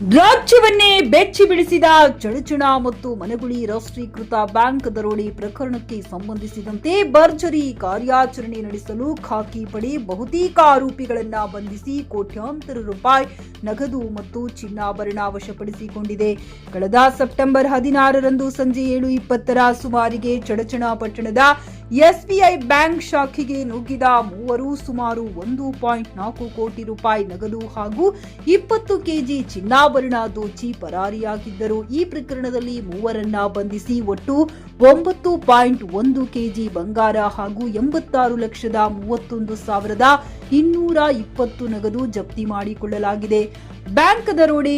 ರಾಜ್ಯವನ್ನೇ ಬೆಚ್ಚಿ ಬೀಳಿಸಿದ ಚಡಚಣ ಮತ್ತು ಮನಗುಳಿ ರಾಷ್ಟ್ರೀಕೃತ ಬ್ಯಾಂಕ್ ದರೋಡೆ ಪ್ರಕರಣಕ್ಕೆ ಸಂಬಂಧಿಸಿದಂತೆ ಭರ್ಜರಿ ಕಾರ್ಯಾಚರಣೆ ನಡೆಸಲು ಖಾಕಿ ಪಡೆ ಬಹುತೇಕ ಆರೋಪಿಗಳನ್ನ ಬಂಧಿಸಿ ಕೋಟ್ಯಾಂತರ ರೂಪಾಯಿ ನಗದು ಮತ್ತು ಚಿನ್ನಾಭರಣ ವಶಪಡಿಸಿಕೊಂಡಿದೆ. ಕಳೆದ ಸೆಪ್ಟೆಂಬರ್ 16ರಂದು ಸಂಜೆ 7:20ರ ಸುಮಾರಿಗೆ ಚಡಚಣ ಪಟ್ಟಣದ ಎಸ್ಬಿಐ ಬ್ಯಾಂಕ್ ಶಾಖೆಗೆ ನುಗ್ಗಿದ ಮೂವರು ಸುಮಾರು 1.4 ಕೋಟಿ ರೂಪಾಯಿ ನಗದು ಹಾಗೂ 20 ಕೆಜಿ ಚಿನ್ನಾಭರಣ ದೋಚಿ ಪರಾರಿಯಾಗಿದ್ದರು. ಈ ಪ್ರಕರಣದಲ್ಲಿ ಮೂವರನ್ನ ಬಂಧಿಸಿ ಒಟ್ಟು 9.1 ಕೆಜಿ ಬಂಗಾರ ಹಾಗೂ 86,31,220 ನಗದು ಜಪ್ತಿ ಮಾಡಿಕೊಳ್ಳಲಾಗಿದೆ. ಬ್ಯಾಂಕ್ ದರೋಡೆ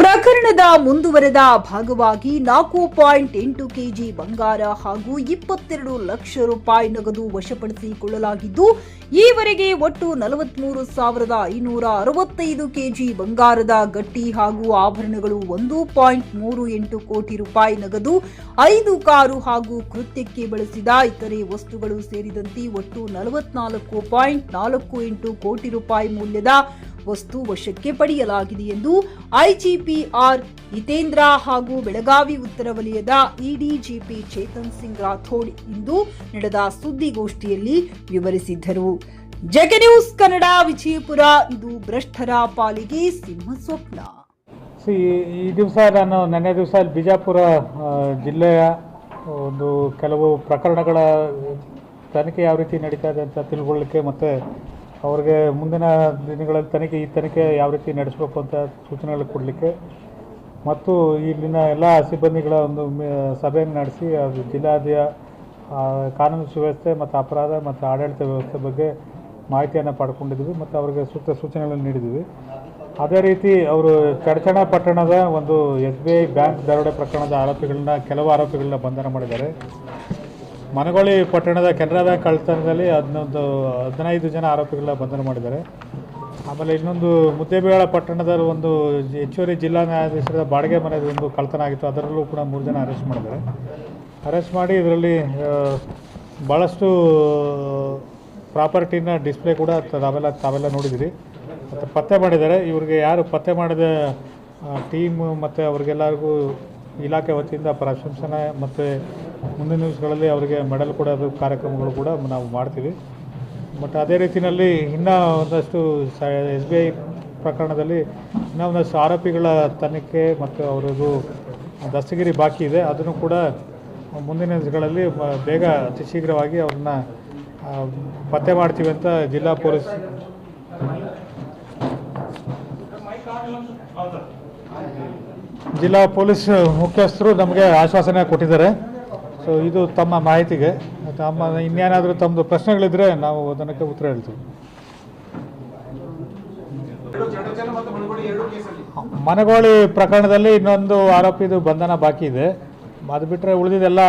ಪ್ರಕರಣದ ಮುಂದುವರೆದ ಭಾಗವಾಗಿ 4.8 ಕೆಜಿ ಬಂಗಾರ ಹಾಗೂ 22 ಲಕ್ಷ ರೂಪಾಯಿ ನಗದು ವಶಪಡಿಸಿಕೊಳ್ಳಲಾಗಿದ್ದು, ಈವರೆಗೆ ಒಟ್ಟು 43,565 ಕೆಜಿ ಬಂಗಾರದ ಗಟ್ಟಿ ಹಾಗೂ ಆಭರಣಗಳು, 1.38 ಕೋಟಿ ರೂಪಾಯಿ ನಗದು, 5 ಕಾರು ಹಾಗೂ ಕೃತ್ಯಕ್ಕೆ ಬಳಸಿದ ಇತರೆ ವಸ್ತುಗಳು ಸೇರಿದಂತೆ ಒಟ್ಟು 44.48 ಕೋಟಿ ರೂಪಾಯಿ ಮೌಲ್ಯದ ವಸ್ತು ವಶಕ್ಕೆ ಪಡೆಯಲಾಗಿದೆ ಎಂದು ಐಜಿಪಿ ಹಿತೇಂದ್ರ ಹಾಗೂ ಬೆಳಗಾವಿ ಉತ್ತರ ವಲಯದ ಎಡಿಜಿಪಿ ಚೇತನ್ ಸಿಂಗ್ ರಾಥೋಡ್ ಇಂದು ನಡೆದ ಸುದ್ದಿಗೋಷ್ಠಿಯಲ್ಲಿ ವಿವರಿಸಿದರು. JK news Kannada, Vijayapura. ಇದು ಭ್ರಷ್ಟರ ಪಾಲಿಗೆ ಸಿಂಹ ಸ್ವಪ್ನ. ಈ ದಿವಸ ನಾನು ನೆನ್ನೆ ದಿವಸ ಬಿಜಾಪುರ ಜಿಲ್ಲೆಯ ಒಂದು ಕೆಲವು ಪ್ರಕರಣಗಳ ತನಿಖೆ ಯಾವ ರೀತಿ ನಡೀತಾ ಇದೆ ಅಂತ ತಿಳ್ಕೊಳ್ಳಿಕ್ಕೆ ಮತ್ತು ಅವ್ರಿಗೆ ಮುಂದಿನ ದಿನಗಳಲ್ಲಿ ಈ ತನಿಖೆ ಯಾವ ರೀತಿ ನಡೆಸಬೇಕು ಅಂತ ಸೂಚನೆಗಳು ಕೊಡಲಿಕ್ಕೆ ಮತ್ತು ಇಲ್ಲಿನ ಎಲ್ಲ ಸಿಬ್ಬಂದಿಗಳ ಒಂದು ಸಭೆಯನ್ನು ನಡೆಸಿ ಅದು ಜಿಲ್ಲಾಧಿಯ ಕಾನೂನು ಸುವ್ಯವಸ್ಥೆ ಮತ್ತು ಅಪರಾಧ ಮತ್ತು ಆಡಳಿತ ವ್ಯವಸ್ಥೆ ಬಗ್ಗೆ ಮಾಹಿತಿಯನ್ನು ಪಡ್ಕೊಂಡಿದ್ವಿ ಮತ್ತು ಅವರಿಗೆ ಸೂಕ್ತ ಸೂಚನೆಗಳನ್ನು ನೀಡಿದ್ವಿ. ಅದೇ ರೀತಿ ಅವರು ಚಡಚಣ ಪಟ್ಟಣದ ಒಂದು SBI ಬ್ಯಾಂಕ್ ದರೋಡೆ ಪ್ರಕರಣದ ಕೆಲವು ಆರೋಪಿಗಳನ್ನ ಬಂಧನ ಮಾಡಿದ್ದಾರೆ. ಮನಗೋಳಿ ಪಟ್ಟಣದ ಕೆನರಾ ಬ್ಯಾಂಕ್ ಕಳ್ಳತನದಲ್ಲಿ 15 ಜನ ಆರೋಪಿಗಳನ್ನ ಬಂಧನ ಮಾಡಿದ್ದಾರೆ. ಆಮೇಲೆ ಇನ್ನೊಂದು ಮುದ್ದೇಬಿಹಾಳ ಪಟ್ಟಣದ ಒಂದು ಹೆಚ್ಚುವರಿ ಜಿಲ್ಲಾ ನ್ಯಾಯಾಧೀಶರ ಬಾಡಿಗೆ ಮನೆಯದು ಒಂದು ಕಳ್ಳತನ ಆಗಿತ್ತು, ಅದರಲ್ಲೂ ಕೂಡ 3 ಜನ ಅರೆಸ್ಟ್ ಮಾಡಿದ್ದಾರೆ. ಅರೆಸ್ಟ್ ಮಾಡಿ ಇದರಲ್ಲಿ ಭಾಳಷ್ಟು ಪ್ರಾಪರ್ಟಿನ ಡಿಸ್ಪ್ಲೇ ಕೂಡ ತಾವೆಲ್ಲ ನೋಡಿದಿರಿ ಮತ್ತು ಪತ್ತೆ ಮಾಡಿದ್ದಾರೆ. ಇವ್ರಿಗೆ ಯಾರು ಪತ್ತೆ ಮಾಡಿದ ಟೀಮ್ ಮತ್ತು ಅವ್ರಿಗೆಲ್ಲರಿಗೂ ಇಲಾಖೆ ವತಿಯಿಂದ ಪ್ರಶಂಸನೆ ಮತ್ತು ಮುಂದಿನ ದಿವಸಗಳಲ್ಲಿ ಅವರಿಗೆ ಮೆಡಲ್ ಕೊಡೋದು ಕಾರ್ಯಕ್ರಮಗಳು ಕೂಡ ನಾವು ಮಾಡ್ತೀವಿ. ಬಟ್ ಅದೇ ರೀತಿಯಲ್ಲಿ ಇನ್ನೂ ಒಂದಷ್ಟು SBI ಪ್ರಕರಣದಲ್ಲಿ ಇನ್ನೂ ಒಂದಷ್ಟು ಆರೋಪಿಗಳ ತನಿಖೆ ಮತ್ತು ಅವರದು ದಸ್ತಗಿರಿ ಬಾಕಿ ಇದೆ. ಅದನ್ನು ಕೂಡ ಮುಂದಿನ ದಿವಸಗಳಲ್ಲಿ ಬೇಗ ಅತಿ ಶೀಘ್ರವಾಗಿ ಅವ್ರನ್ನ ಪತ್ತೆ ಮಾಡ್ತೀವಿ ಅಂತ ಜಿಲ್ಲಾ ಪೊಲೀಸ್ ಮುಖ್ಯಸ್ಥರು ನಮಗೆ ಆಶ್ವಾಸನೆ ಕೊಟ್ಟಿದ್ದಾರೆ. ಸೊ ಇದು ತಮ್ಮ ಮಾಹಿತಿಗೆ. ಇನ್ನೇನಾದರೂ ತಮ್ಮದು ಪ್ರಶ್ನೆಗಳಿದ್ದರೆ ನಾವು ಅದಕ್ಕೆ ಉತ್ತರ ಹೇಳ್ತೀವಿ. ಮನಗೋಳಿ ಪ್ರಕರಣದಲ್ಲಿ ಇನ್ನೊಂದು ಆರೋಪಿದು ಬಂಧನ ಬಾಕಿ ಇದೆ. ಅದು ಬಿಟ್ಟರೆ ಉಳಿದಿದ್ದೆಲ್ಲ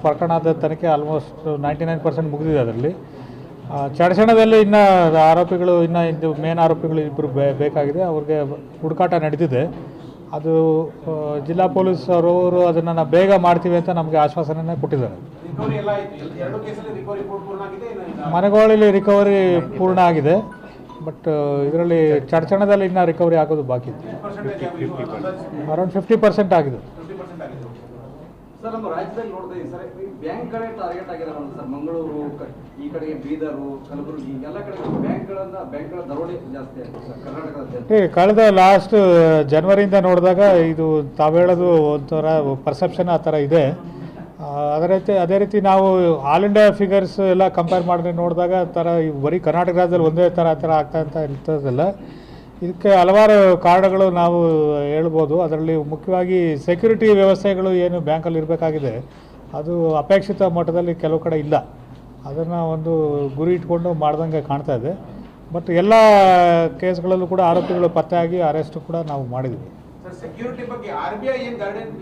ಪ್ರಕರಣದ ತನಿಖೆ ಆಲ್ಮೋಸ್ಟ್ 99% ಮುಗಿದಿದೆ. ಅದರಲ್ಲಿ ಚಡಚಣದಲ್ಲಿ ಇನ್ನು ಆರೋಪಿಗಳು ಇದು ಮೇನ್ ಆರೋಪಿಗಳು ಇಬ್ಬರು ಬೇಕಾಗಿದೆ. ಅವ್ರಿಗೆ ಹುಡುಕಾಟ ನಡೆದಿದೆ. ಅದು ಜಿಲ್ಲಾ ಪೊಲೀಸ್ ಅವರು ಅದನ್ನು ಬೇಗ ಮಾಡ್ತೀವಿ ಅಂತ ನಮಗೆ ಆಶ್ವಾಸನೆ ಕೊಟ್ಟಿದ್ದಾರೆ. ಮನಗೋಳಿಲಿ ರಿಕವರಿ ಪೂರ್ಣ ಆಗಿದೆ. ಬಟ್ ಇದರಲ್ಲಿ ಚಡಚಣದಲ್ಲಿ ಇನ್ನೂ ರಿಕವರಿ ಆಗೋದು ಬಾಕಿ ಇದೆ. ಅರೌಂಡ್ 50% ಆಗಿದೆ. ಸರ್, ನಮ್ಮ ರಾಜ್ಯದಲ್ಲಿ ನೋಡ್ತಾ ಇದ್ದೀವಿ ಸರ್, ಬ್ಯಾಂಕ್ಗಳೇ ಟಾರ್ಗೆಟ್ ಆಗಿದಾರಲ್ಲ ಸರ್. ಮಂಗಳೂರು, ಈ ಕಡೆಗೆ ಬೀದರು, ಕಲಬುರಗಿ, ಎಲ್ಲ ಕಡೆ ಬ್ಯಾಂಕ್ಗಳ ದರೋಡೆ ಜಾಸ್ತಿ ಆಗಿದೆ ಸರ್ ಕರ್ನಾಟಕದ. ಕಳೆದ ಲಾಸ್ಟ್ ಜನವರಿಯಿಂದ ನೋಡಿದಾಗ ಇದು ತಾವು ಹೇಳೋದು ಒಂಥರ ಪರ್ಸೆಪ್ಷನ್ ಆ ಥರ ಇದೆ. ಅದೇ ರೀತಿ ನಾವು ಆಲ್ ಇಂಡಿಯಾ ಫಿಗರ್ಸ್ ಎಲ್ಲ ಕಂಪೇರ್ ಮಾಡಿ ನೋಡಿದಾಗ ಬರೀ ಕರ್ನಾಟಕ ರಾಜ್ಯದಲ್ಲಿ ಒಂದೇ ಥರ ಆಗ್ತಾ ಅಂತ ಇರ್ತದಲ್ಲ. ಇದಕ್ಕೆ ಹಲವಾರು ಕಾರಣಗಳು ನಾವು ಹೇಳ್ಬೋದು. ಅದರಲ್ಲಿ ಮುಖ್ಯವಾಗಿ ಸೆಕ್ಯೂರಿಟಿ ವ್ಯವಸ್ಥೆಗಳು ಏನು ಬ್ಯಾಂಕಲ್ಲಿ ಇರಬೇಕಾಗಿದೆ ಅದು ಅಪೇಕ್ಷಿತ ಮಟ್ಟದಲ್ಲಿ ಕೆಲವು ಕಡೆ ಇಲ್ಲ. ಅದನ್ನು ಒಂದು ಗುರಿ ಇಟ್ಕೊಂಡು ಮಾಡ್ದಂಗೆ ಕಾಣ್ತಾ ಇದೆ. ಬಟ್ ಎಲ್ಲ ಕೇಸ್ಗಳಲ್ಲೂ ಕೂಡ ಆರೋಪಿಗಳು ಪತ್ತೆಯಾಗಿ ಅರೆಸ್ಟ್ ಕೂಡ ನಾವು ಮಾಡಿದ್ವಿ. ಸೆಕ್ಯೂರಿಟಿ ಬಗ್ಗೆ RBI ಏನು ಗೈಡೆನ್ಸ್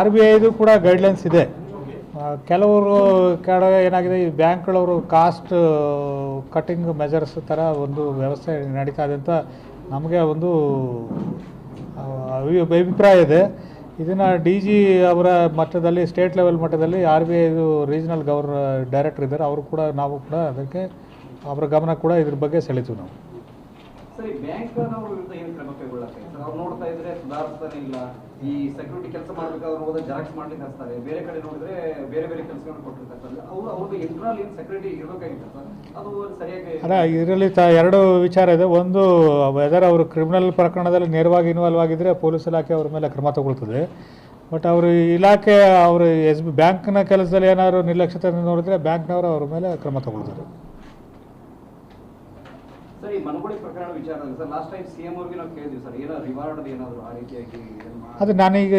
RBIದು ಕೂಡ ಗೈಡ್ಲೈನ್ಸ್ ಇದೆ. ಕೆಲವರು ಕಡೆ ಏನಾಗಿದೆ, ಈ ಬ್ಯಾಂಕ್ಗಳವರು ಕಾಸ್ಟ್ ಕಟ್ಟಿಂಗ್ ಮೆಜರ್ಸ್ ಥರ ಒಂದು ವ್ಯವಸ್ಥೆ ನಡೀತಾ ಇದೆ ಅಂತ ನಮಗೆ ಒಂದು ಅಭಿಪ್ರಾಯ ಇದೆ. ಇದನ್ನು DG ಅವರ ಮಟ್ಟದಲ್ಲಿ, ಸ್ಟೇಟ್ ಲೆವೆಲ್ ಮಟ್ಟದಲ್ಲಿ RBI ರೀಜನಲ್ ಡೈರೆಕ್ಟರ್ ಇದ್ದಾರೆ, ಅವರು ಕೂಡ ನಾವು ಕೂಡ ಅದಕ್ಕೆ ಅವರ ಗಮನ ಕೂಡ ಇದ್ರ ಬಗ್ಗೆ ಸೆಳೀತೀವಿ ನಾವು. ಸರಿ, ಬ್ಯಾಂಕ್ನವ್ರ ವಿರುದ್ಧ ಏನು ಕ್ರಮ ಕೈಗೊಳ್ಳಕ್ಕೆ ಸರ್? ಅವ್ರು ನೋಡ್ತಾ ಇದ್ರೆ ಸುಧಾರಿಸ್ತಾನೆ ಇಲ್ಲ. ಈ ಸೆಕ್ಯೂರಿಟಿ ಕೆಲಸ ಮಾಡ್ಬೇಕಾದ್ರೆ ಹೋದ ಜೆರಾಕ್ಸ್ ಮಾಡ್ಲಿಕ್ಕೆ ಹಚ್ತಾರೆ, ಬೇರೆ ಕಡೆ ನೋಡಿದ್ರೆ ಬೇರೆ ಬೇರೆ ಕೆಲಸಗಳನ್ನ ಕೊಟ್ಟಿರ್ತಾರೆ. ಅವ್ರದ್ದು ಇಂಟರ್ನಲ್ ಏನು ಸೆಕ್ಯೂರಿಟಿ ಇರಬೇಕಾಗಿತ್ತು ಸರ್, ಅದು ಸರಿಯಾಗಿ ಅಲ್ಲ, ಇದರಲ್ಲಿ ಎರಡು ವಿಚಾರ ಇದೆ. ಒಂದು, ವೆದರ್ ಅವರು ಕ್ರಿಮಿನಲ್ ಪ್ರಕರಣದಲ್ಲಿ ನೇರವಾಗಿ ಇನ್ವಾಲ್ವ್ ಆಗಿದ್ದರೆ ಪೊಲೀಸ್ ಇಲಾಖೆ ಅವ್ರ ಮೇಲೆ ಕ್ರಮ ತಗೊಳ್ತದೆ. ಬಟ್ ಅವರು ಇಲಾಖೆ ಅವರು ಬ್ಯಾಂಕ್ನ ಕೆಲಸದಲ್ಲಿ ಏನಾದ್ರು ನಿರ್ಲಕ್ಷ್ಯತೆ ನೋಡಿದ್ರೆ ಬ್ಯಾಂಕ್ನವರು ಅವ್ರ ಮೇಲೆ ಕ್ರಮ ತಗೊಳ್ತಾರೆ. ಸರ್, ಈ ಮನಗುಳಿ ಪ್ರಕರಣ ವಿಚಾರದಲ್ಲಿ ಸರ್ ಲಾಸ್ಟ್ ಟೈಮ್ CM ಅವ್ರಿಗೆ ನಾವು ಕೇಳಿದ್ವಿ ಸರ್, ಏನೋ ರಿವಾರ್ಡ್ ಏನಾದ್ರು ಆ ರೀತಿಯಾಗಿ ಅದು ನಾನೀಗ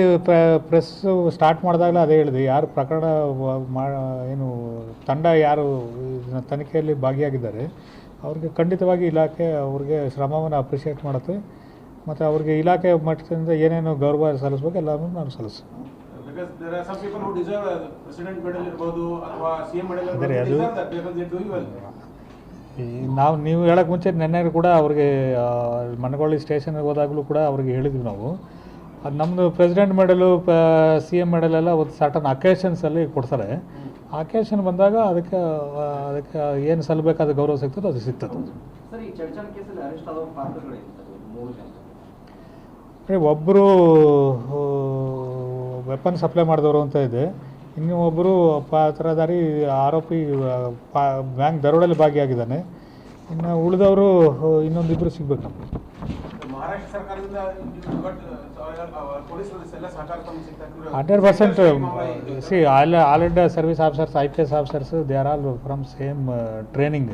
ಪ್ರೆಸ್ ಸ್ಟಾರ್ಟ್ ಮಾಡಿದಾಗಲೇ ಅದೇ ಹೇಳಿದೆ. ಯಾರು ಪ್ರಕರಣ ಏನು ತಂಡ ಯಾರು ತನಿಖೆಯಲ್ಲಿ ಭಾಗಿಯಾಗಿದ್ದಾರೆ ಅವ್ರಿಗೆ ಖಂಡಿತವಾಗಿ ಇಲಾಖೆ ಅವ್ರಿಗೆ ಶ್ರಮವನ್ನು ಅಪ್ರಿಷಿಯೇಟ್ ಮಾಡುತ್ತೆ ಮತ್ತು ಅವ್ರಿಗೆ ಇಲಾಖೆ ಮಟ್ಟದಿಂದ ಏನೇನು ಗೌರವ ಸಲ್ಲಿಸಬೇಕು ಎಲ್ಲವನ್ನೂ ನಾನು ಸಲ್ಲಿಸ್ತೀನಿ. Because there are some people who deserve a president medal ಇರ್ಬೋದು ಅಥವಾ CM medal ಇರ್ಬೋದು, ಅದೇ ಅದು deserve that because they are doing well. ನೀವು ಹೇಳೋಕ್ಕೆ ಮುಂಚೆ ನೆನ್ನೆ ಕೂಡ ಅವ್ರಿಗೆ ಮನಗೊಳ್ಳಿ ಸ್ಟೇಷನ್ಗೆ ಹೋದಾಗಲೂ ಕೂಡ ಅವ್ರಿಗೆ ಹೇಳಿದ್ವಿ ನಾವು. ಅದು ನಮ್ಮದು ಪ್ರೆಸಿಡೆಂಟ್ ಮೆಡಲು CM ಮೆಡಲ್ ಎಲ್ಲ ಒಂದು ಸರ್ಟನ್ ಅಕೇಶನ್ಸಲ್ಲಿ ಕೊಡ್ತಾರೆ. ಅಕೇಶನ್ ಬಂದಾಗ ಅದಕ್ಕೆ ಏನು ಸಲ್ಲಬೇಕಾದ ಗೌರವ ಸಿಗ್ತದೆ ಅದು ಸಿಗ್ತದೆ. ಸರ್, ಈ ಚರ್ಚಾ ಕೇಸಲ್ಲಿ ಅರೆಸ್ಟ್ ಆದವ್ರ ಪಾತ್ರಗಳೇನು ಸರ್? 3 ಜನ. ಒಬ್ಬರು ವೆಪನ್ ಸಪ್ಲೈ ಮಾಡಿದವರು ಅಂತ ಇದೆ, ಇನ್ನೂ ಒಬ್ಬರು ಪಾತ್ರಧಾರಿ ಆರೋಪಿ ಬ್ಯಾಂಕ್ ದರೋಡೆಯಲ್ಲಿ ಭಾಗಿಯಾಗಿದ್ದಾನೆ. ಇನ್ನು ಉಳಿದವರು ಇನ್ನೊಂದಿಬ್ಬರು ಸಿಗ್ಬೇಕು ನಮಗೆ. ಮಹಾರಾಷ್ಟ್ರ ಸರ್ಕಾರದಿಂದ ಪೊಲೀಸರು ಎಲ್ಲ ಸಹಕಾರ ತಮಗೆ ಸಿಗ್ತಾ 100%. C all service officers, IPS officers, they are all from same training.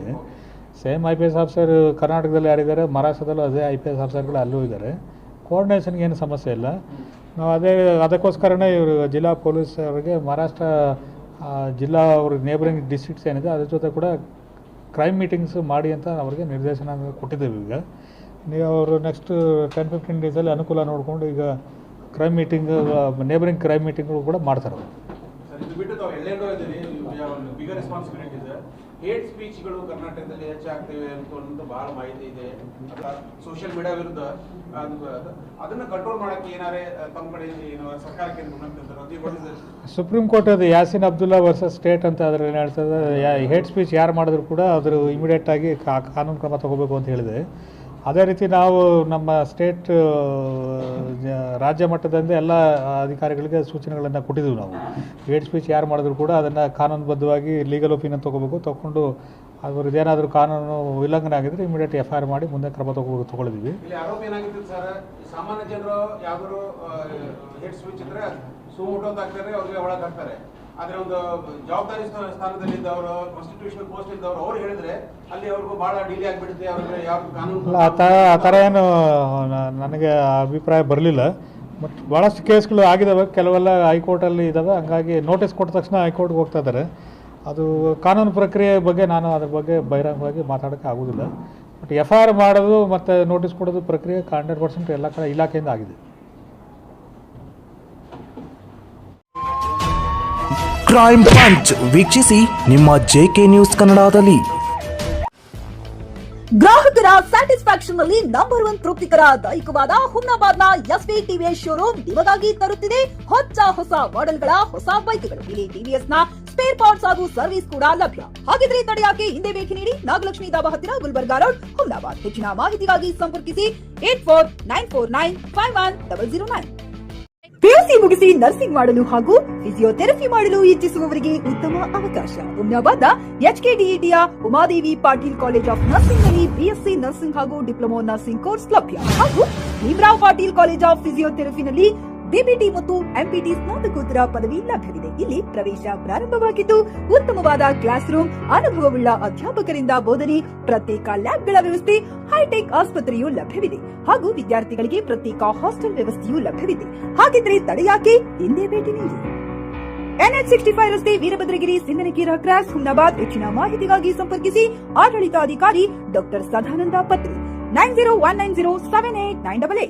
Same IPS officer ಕರ್ನಾಟಕದಲ್ಲಿ ಯಾರಿದ್ದಾರೆ, ಮಹಾರಾಷ್ಟ್ರದಲ್ಲೂ ಅದೇ IPS ಆಫೀಸರ್ಗಳು ಅಲ್ಲೂ ಇದ್ದಾರೆ. ಕೋಆರ್ಡಿನೇಷನ್ಗೆ ಏನು ಸಮಸ್ಯೆ ಇಲ್ಲ. ನಾವು ಅದಕ್ಕೋಸ್ಕರನೇ ಇವರು ಜಿಲ್ಲಾ ಪೊಲೀಸ್ ಅವರಿಗೆ ಮಹಾರಾಷ್ಟ್ರ ಜಿಲ್ಲಾ ಅವ್ರಿಗೆ ನೇಬರಿಂಗ್ ಡಿಸ್ಟ್ರಿಕ್ಟ್ಸ್ ಏನಿದೆ ಅದ್ರ ಜೊತೆ ಕೂಡ ಕ್ರೈಮ್ ಮೀಟಿಂಗ್ಸ್ ಮಾಡಿ ಅಂತ ಅವ್ರಿಗೆ ನಿರ್ದೇಶನ ಕೊಟ್ಟಿದ್ದೇವೆ. ಈಗ ನೀವು ಅವರು ನೆಕ್ಸ್ಟ್ 10-15 ಡೇಸಲ್ಲಿ ಅನುಕೂಲ ನೋಡಿಕೊಂಡು ಈಗ ಕ್ರೈಮ್ ಮೀಟಿಂಗ್, ನೇಬರಿಂಗ್ ಕ್ರೈಮ್ ಮೀಟಿಂಗ್ಗಳು ಕೂಡ ಮಾಡ್ತಾರೆ. ಸರ್, ಇದು ಬಿಟ್ಟು ತಾವು ಎಲ್ಲೆಲ್ಲೋ ಇದ್ದೀರಿ, ಬಿಗರ್ ರೆಸ್ಪಾನ್ಸಿಬಿಲಿಟಿ ಇದೆ. ಹೇಟ್ ಸ್ಪೀಚ್ಗಳು ಕರ್ನಾಟಕದಲ್ಲಿ ಹೆಚ್ಚಾಗ್ತಿವೆ ಅಂತ ಭಾಳ ಮಾಹಿತಿ ಇದೆ. ಸೋಷಿಯಲ್ ಮೀಡಿಯಾ ವಿರುದ್ಧ ಅದನ್ನ ಕಂಟ್ರೋಲ್ ಮಾಡಕ್ಕೆ ಏನಾರೇ ತಮ್ಮ ಕಡೆ ಸರ್ಕಾರಕ್ಕೆ ಸುಪ್ರೀಂ ಕೋರ್ಟ್ ಅದು ಯಾಸಿನ್ ಅಬ್ದುಲ್ಲಾ ವರ್ಸಸ್ ಸ್ಟೇಟ್ ಅಂತ ಅದ್ರಲ್ಲಿ ಏನು ಹೇಳ್ತದೆ, ಹೇಟ್ ಸ್ಪೀಚ್ ಯಾರು ಮಾಡಿದ್ರು ಕೂಡ ಅದ್ರ ಇಮಿಡಿಯೇಟ್ ಆಗಿ ಕಾನೂನು ಕ್ರಮ ತಗೋಬೇಕು ಅಂತ ಹೇಳಿದೆ. ಅದೇ ರೀತಿ ನಾವು ನಮ್ಮ ಸ್ಟೇಟ್ ರಾಜ್ಯ ಮಟ್ಟದಿಂದ ಎಲ್ಲ ಅಧಿಕಾರಿಗಳಿಗೆ ಸೂಚನೆಗಳನ್ನು ಕೊಟ್ಟಿದ್ದೀವಿ. ನಾವು ಹೇಟ್ ಸ್ಪೀಚ್ ಯಾರು ಮಾಡಿದ್ರು ಕೂಡ ಅದನ್ನು ಕಾನೂನುಬದ್ಧವಾಗಿ ಲೀಗಲ್ ಒಪಿನಿಯನ್ ತಗೊಂಡು ಅವ್ರದ್ದು ಏನಾದರೂ ಕಾನೂನು ಉಲ್ಲಂಘನೆ ಆಗಿದ್ರೆ ಇಮಿಡಿಯೇಟ್ FIR ಮಾಡಿ ಮುಂದೆ ಕ್ರಮ ತಗೊಳ್ಳಿದ್ದೀವಿ. ಇಲ್ಲಿ ಆರೋಪ ಏನಾಗಿತ್ತು ಸರ್, ಸಾಮಾನ್ಯ ಜನರು ಯಾವ್ದಾದ್ರು ಹೇಟ್ ಸ್ಪೀಚ್ ಇದ್ರೆ ಸುಮೋಟೋ ಅಂತ ಹಾಕ್ತಾರೆ, ಅವ್ರಿಗೆ ಒಳಗೆ ಹಾಕ್ತಾರೆ. ಆದ್ರೆ ಒಂದು ಜವಾಬ್ದಾರಿ ಸ್ಥಾನದಲ್ಲಿದ್ದವರು, ಕಾನ್ಸ್ಟಿಟ್ಯೂಷನಲ್ ಪೋಸ್ಟ್ ಇದ್ದವರು ಅವ್ರು ಹೇಳಿದ್ರೆ ಅಲ್ಲಿ ಅವ್ರಿಗೂ ಬಹಳ ಡಿಲೇ ಆಗಿಬಿಡುತ್ತೆ. ಅವ್ರಿಗೆ ಯಾವ ಕಾನೂನು ಆ ಥರ ಏನು ನನಗೆ ಅಭಿಪ್ರಾಯ ಬರಲಿಲ್ಲ. ಬಟ್ ಭಾಳಷ್ಟು ಕೇಸ್ಗಳು ಆಗಿದ್ದಾವೆ, ಕೆಲವೆಲ್ಲ ಹೈಕೋರ್ಟಲ್ಲಿ ಇದ್ದಾವೆ. ಹಂಗಾಗಿ ನೋಟಿಸ್ ಕೊಟ್ಟ ತಕ್ಷಣ ಹೈಕೋರ್ಟ್ಗೆ ಹೋಗ್ತಾ ಇದ್ದಾರೆ. ಅದು ಕಾನೂನು ಪ್ರಕ್ರಿಯೆ ಬಗ್ಗೆ ನಾನು ಅದ್ರ ಬಗ್ಗೆ ಬಹಿರಂಗವಾಗಿ ಮಾತಾಡೋಕ್ಕೆ ಆಗೋದಿಲ್ಲ. ಬಟ್ FIR ಮಾಡೋದು ಮತ್ತು ನೋಟಿಸ್ ಕೊಡೋದು ಪ್ರಕ್ರಿಯೆ 100% ಎಲ್ಲ ಕಡೆ ಇಲಾಖೆಯಿಂದ ಆಗಿದೆ. ಕ್ರೈಮ್ ಪಂಚ್ ವೀಕ್ಷಿಸಿ ನಿಮ್ಮ JK ನ್ಯೂಸ್ ಕನ್ನಡದಲ್ಲಿ. ಗ್ರಾಹಕರ ಸ್ಯಾಟಿಸ್ಫ್ಯಾಕ್ಷನ್ ನಲ್ಲಿ ನಂಬರ್ 1 ತೃಪ್ತಿಕರದಾಯಕವಾದ ಹುಮ್ನಾಬಾದ್ನ SV TVS ಶೋರೂಮ್ ನಿಮಗಾಗಿ ತರುತ್ತಿದೆ ಹೊಸ ಮಾಡೆಲ್ಗಳ ಹೊಸ ಬೈಕ್ಗಳು. ಇಲ್ಲಿ TVS ನ ಸ್ಪೇರ್ ಪಾರ್ಟ್ಸ್ ಹಾಗೂ ಸರ್ವಿಸ್ ಕೂಡ ಲಭ್ಯ. ಹಾಗಿದ್ರೆ ತಡೆಯಾಕೆ ಹಿಂದೆ ಭೇಟಿ ನೀಡಿ ನಾಗಲಕ್ಷ್ಮಿ ಧಾಬಾ ಹತ್ತಿರ ಗುಲ್ಬರ್ಗಾ ರೋಡ್, ಹುಮ್ನಾಬಾದ್. ಹೆಚ್ಚಿನ ಮಾಹಿತಿಗಾಗಿ ಸಂಪರ್ಕಿಸಿ 8494951009. PUC ಮುಗಿಸಿ ನರ್ಸಿಂಗ್ ಮಾಡಲು ಹಾಗೂ ಫಿಸಿಯೋಥೆರಪಿ ಮಾಡಲು ಇಚ್ಛಿಸುವವರಿಗೆ ಉತ್ತಮ ಅವಕಾಶ. ಹುಮ್ನಾಬಾದ್ನ HKDETಯ Umadevi Patil college of nursing ನಲ್ಲಿ BSc ನರ್ಸಿಂಗ್ ಹಾಗೂ ಡಿಪ್ಲೊಮಾ ನರ್ಸಿಂಗ್ ಕೋರ್ಸ್ ಲಭ್ಯ. ಹಾಗೂ ಭೀಮರಾವ್ ಪಾಟೀಲ್ ಕಾಲೇಜ್ ಆಫ್ ಫಿಸಿಯೋಥೆರಪಿನಲ್ಲಿ BPT ಮತ್ತು MPT ಸ್ನಾತಕೋತ್ತರ ಪದವಿ ಲಭ್ಯವಿದೆ. ಇಲ್ಲಿ ಪ್ರವೇಶ ಪ್ರಾರಂಭವಾಗಿದ್ದು ಉತ್ತಮವಾದ ಕ್ಲಾಸ್ ರೂಮ್, ಅನುಭವವುಳ್ಳ ಅಧ್ಯಾಪಕರಿಂದ ಬೋಧನೆ, ಪ್ರತ್ಯೇಕ ಲ್ಯಾಬ್ಗಳ ವ್ಯವಸ್ಥೆ, ಹೈಟೆಕ್ ಆಸ್ಪತ್ರೆಯೂ ಲಭ್ಯವಿದೆ. ಹಾಗೂ ವಿದ್ಯಾರ್ಥಿಗಳಿಗೆ ಪ್ರತ್ಯೇಕ ಹಾಸ್ಟೆಲ್ ವ್ಯವಸ್ಥೆಯೂ ಲಭ್ಯವಿದೆ. ಹಾಗಿದ್ರೆ ತಡೆಯಾಕೆ ಹಿಂದೆ ಭೇಟಿ ನೀಡಿ. NH65 ರಸ್ತೆ, ವೀರಭದ್ರಗಿರಿ, ಸಿಂದನಕೀರ ಕ್ರಾಸ್, ಹುಮ್ನಾಬಾದ್. ಹೆಚ್ಚಿನ ಮಾಹಿತಿಗಾಗಿ ಸಂಪರ್ಕಿಸಿ ಆಡಳಿತಾಧಿಕಾರಿ ಡಾಕ್ಟರ್ ಸದಾನಂದ ಪತ್ರಿ 9019078988.